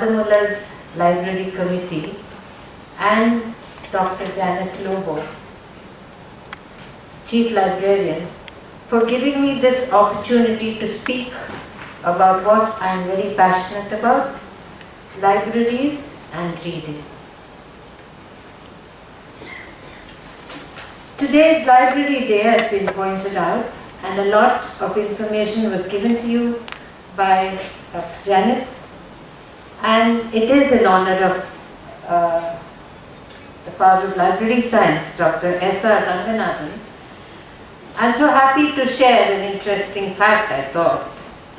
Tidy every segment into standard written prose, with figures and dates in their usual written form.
Father Muller's Library Committee and Dr. Janet Lobo, Chief Librarian, for giving me this opportunity to speak about what I am very passionate about, libraries and reading. Today's Library Day has been pointed out, and a lot of information was given to you by Dr. Janet, and it is in honor of the father of library science, Dr. S.R. Kankanady. I'm so happy to share an interesting fact, I thought,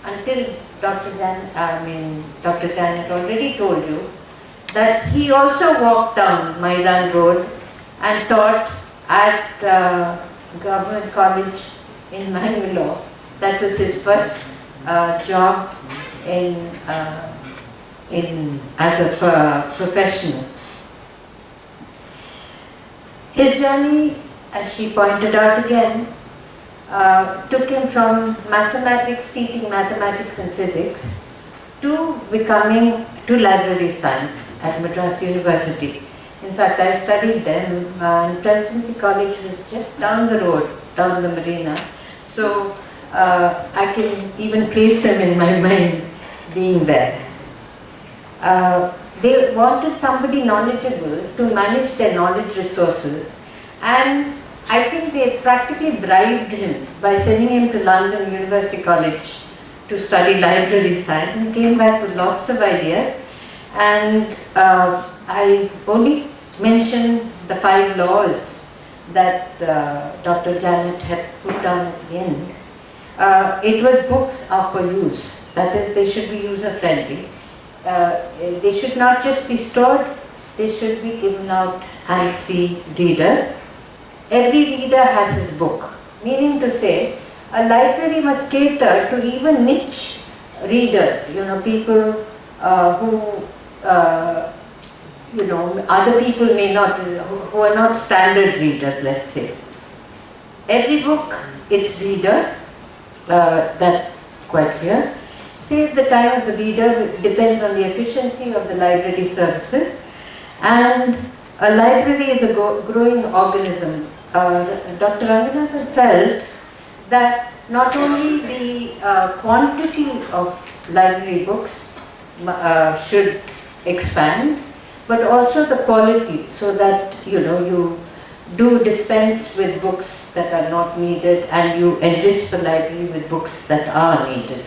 until Dr. Janet already told you that he also walked down Maidan Road and taught at Government College in Mangaluru. That was his first job as a professional. His journey, as she pointed out again, took him from mathematics, teaching mathematics and physics, to library science at Madras University. In fact, I studied there, and Presidency College was just down the road, down the marina. So I can even place him in my mind being there. They wanted somebody knowledgeable to manage their knowledge resources, and I think they practically bribed him by sending him to London University College to study library science, and came back with lots of ideas. And I only mentioned the 5 laws that Dr. Janet had put down at the end. It was books are for use, that is, they should be user-friendly. They should not just be stored, they should be given out and see readers. Every reader has his book, meaning to say a library must cater to even niche readers, people who other people may not, who are not standard readers, let's say. Every book, its reader, that's quite clear. Save the time of the reader depends on the efficiency of the library services, and a library is a growing organism. Dr. Ranganathan felt that not only the quantity of library books should expand, but also the quality, so that you do dispense with books that are not needed, and you enrich the library with books that are needed.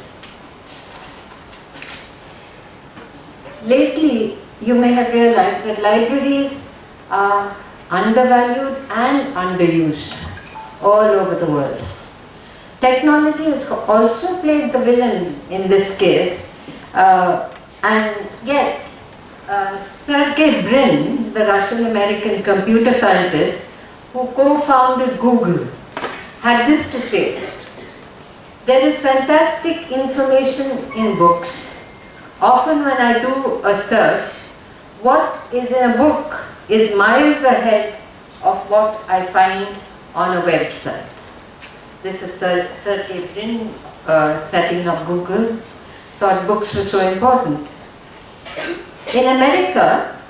Lately, you may have realized that libraries are undervalued and underused all over the world. Technology has also played the villain in this case, and yet Sergey Brin, the Russian-American computer scientist who co-founded Google, had this to say: there is fantastic information in books. Often when I do a search, what is in a book is miles ahead of what I find on a website. This is Sergey Brin setting up Google, thought books were so important. In America,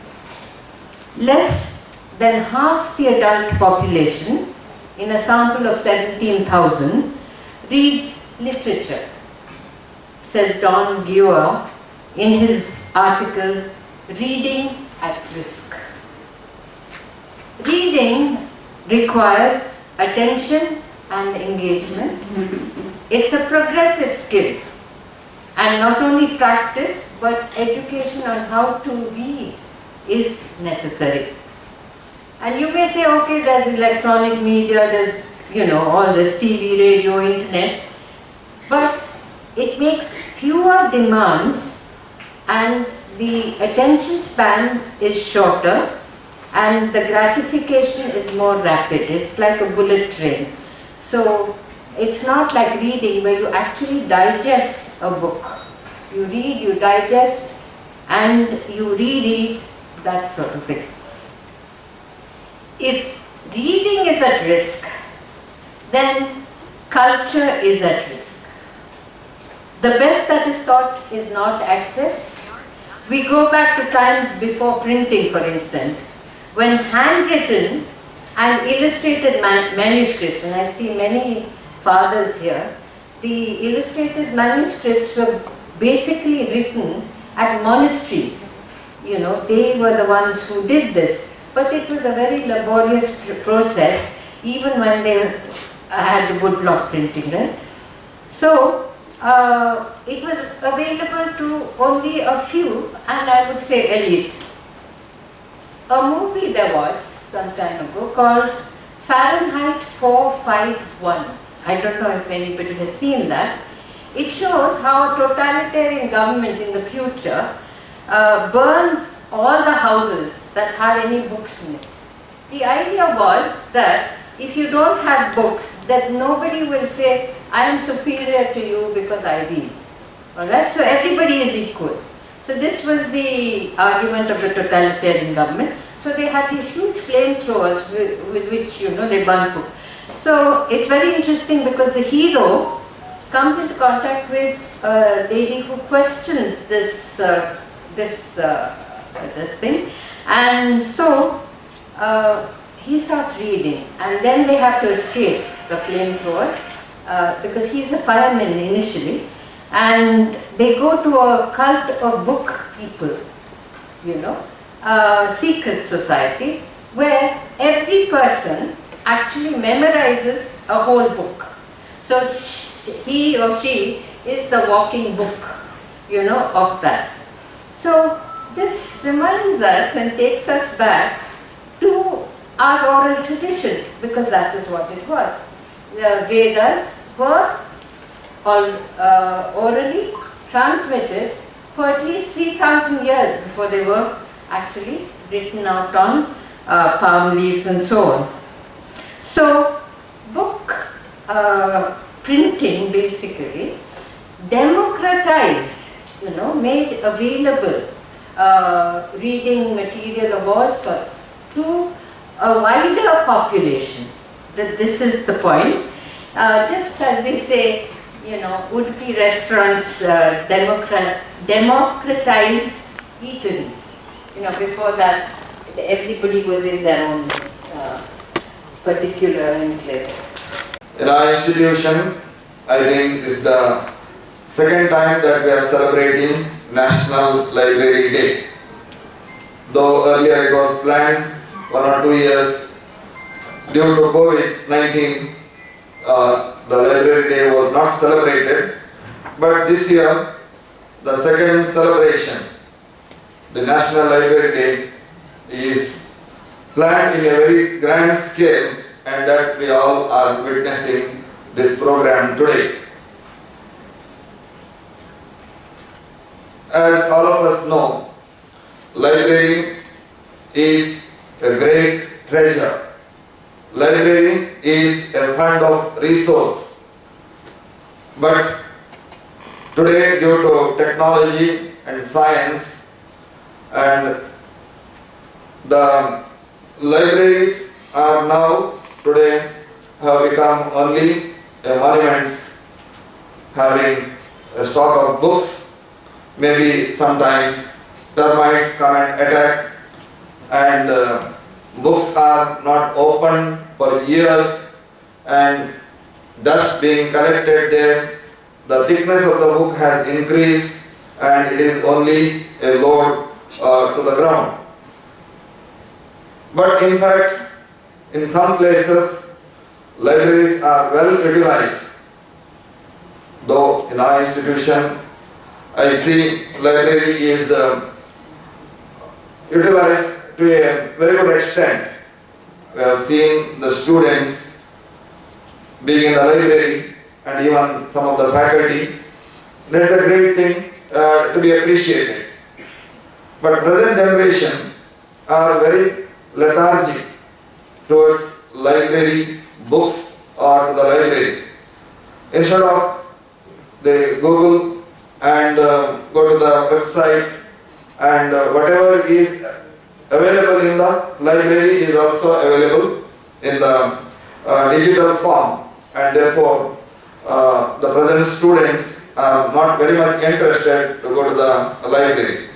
less than half the adult population, in a sample of 17,000, reads literature, says Don Guer in his article, Reading at Risk. Reading requires attention and engagement. It's a progressive skill, and not only practice, but education on how to read is necessary. And you may say, okay, there's electronic media, there's all this TV, radio, internet, but it makes fewer demands, and the attention span is shorter, and the gratification is more rapid. It's like a bullet train. So it's not like reading where you actually digest a book. You read, you digest, and you reread, that sort of thing. If reading is at risk, then culture is at risk. The best that is taught is not access, We go back to times before printing, for instance, when handwritten and illustrated manuscripts, and I see many fathers here, the illustrated manuscripts were basically written at monasteries. You know, they were the ones who did this, but it was a very laborious process, even when they had woodblock printing, right? So, it was available to only a few, and I would say elite. A movie there was some time ago called Fahrenheit 451. I don't know if anybody has seen that. It shows how a totalitarian government in the future burns all the houses that have any books in it. The idea was that if you don't have books, that nobody will say, I am superior to you because I read. Alright, so everybody is equal. So this was the argument of the totalitarian government. So they had these huge flamethrowers with which, you know, they burn books. So it's very interesting because the hero comes into contact with a lady who questions this thing, and so he starts reading, and then they have to escape the flamethrower because he's a fireman initially, and they go to a cult of book people, you know, secret society where every person actually memorizes a whole book. So he or she is the walking book, you know, of that. So this reminds us and takes us back to our oral tradition, because that is what it was. The Vedas were all orally transmitted for at least 3,000 years before they were actually written out on palm leaves and so on. So book printing basically democratized, you know, made available reading material of all sorts to a wider population. That this is the point. Just as they say, you know, would-be restaurants democratized eateries. You know, before that, everybody was in their own particular enclave. In our institution, I think it's the second time that we are celebrating National Library Day. Though earlier it was planned 1 or 2 years, due to COVID-19, the Library Day was not celebrated. But this year, the second celebration, the National Library Day, is planned in a very grand scale, and that we all are witnessing this program today. As all of us know, library is a great treasure. Library is a fund of resource. But today, due to technology and science, and the libraries are now today have become only monuments having a stock of books. Maybe sometimes termites come and attack, and books are not opened for years, and dust being collected there, the thickness of the book has increased, and it is only a load to the ground. But in fact, in some places, libraries are well utilized. Though in our institution, I see library is utilized to a very good extent. We have seen the students being in the library and even some of the faculty. That's a great thing to be appreciated. But present generation are very lethargic towards library, books or to the library. Instead of they Google and go to the website, and whatever is available in the library is also available in the digital form, and therefore the present students are not very much interested to go to the library.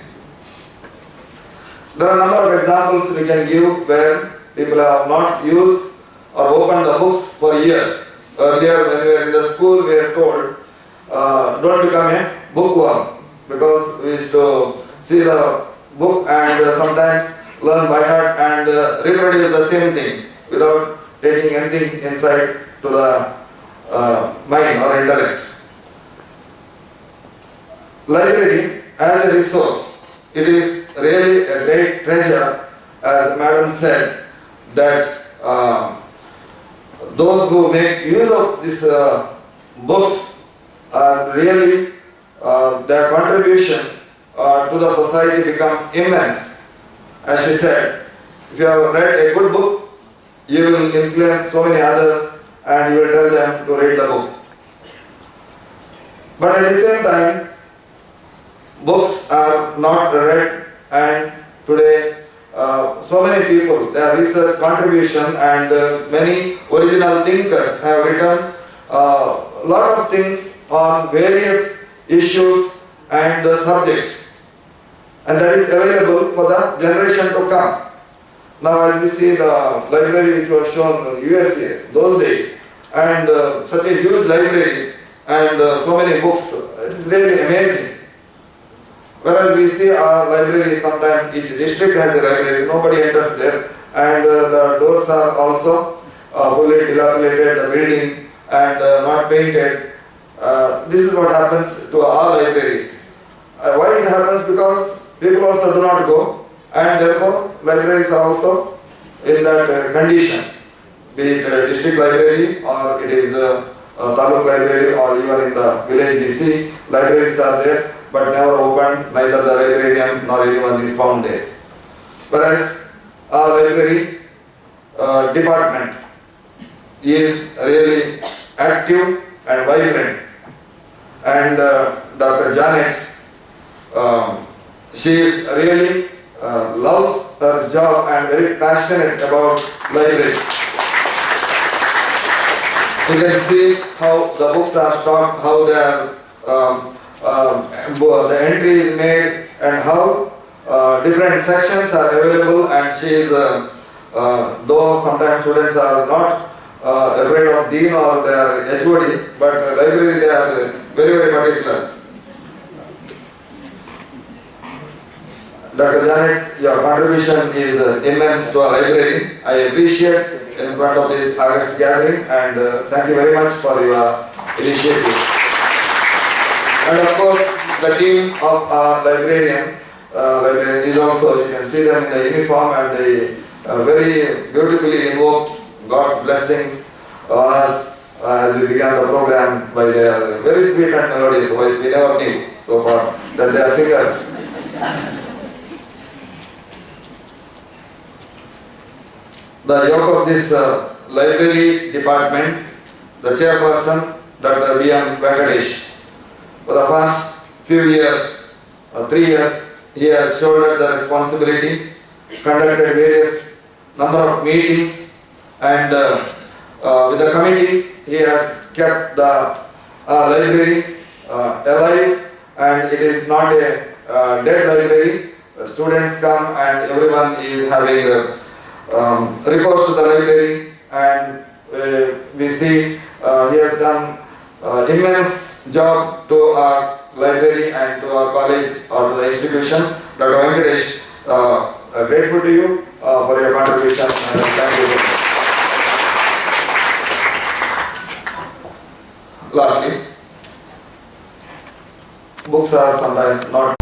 There are a number of examples we can give where people have not used or opened the books for years. Earlier when we were in the school we were told, don't become a bookworm, because we used to see the book and sometimes learn by heart and reproduce the same thing without taking anything inside to the mind or intellect. Library as a resource, it is really a great treasure, as Madam said, that those who make use of these books are really, their contribution to the society becomes immense. As she said, if you have read a good book, you will influence so many others and you will tell them to read the book. But at the same time, books are not read, and today so many people, their research contribution and many original thinkers have written a lot of things on various issues and subjects, and that is available for the generation to come. Now as we see the library which was shown in USA those days, and such a huge library and so many books, it is really amazing. Whereas we see our library, sometimes each district has a library, nobody enters there, and the doors are also fully dilapidated, the building, and not painted. This is what happens to our libraries. Why it happens? Because people also do not go, and therefore libraries are also in that condition. Be it a district library or it is a taluk library or even in the village DC, libraries are there but never opened, neither the librarian nor anyone is found there. Whereas our library department is really active and vibrant, and Dr. Janet, she is really loves her job and very passionate about library. You can see how the books are stocked, how the entry is made, and how different sections are available, and she is, though sometimes students are not afraid of dean or their HOD, but library they are very, very particular. Dr. Janet, your contribution is immense to our library. I appreciate in front of this August gathering, and thank you very much for your initiative. And of course, the team of our librarian is also, you can see them in the uniform, and they very beautifully invoked God's blessings on us as we began the program by their very sweet and melodious voice. We never knew so far that they are singers. The yoke of this library department, the chairperson, Dr. V.M. Venkatesh. For the past few years, 3 years, he has shouldered the responsibility, conducted various number of meetings, and with the committee, he has kept the library alive, and it is not a dead library. Students come and everyone is having recourse to the library, and we see he has done immense job to our library and to our college or to the institution. Dr. Venkatesh, grateful to you for your contribution, and thank you. Lastly, books are sometimes not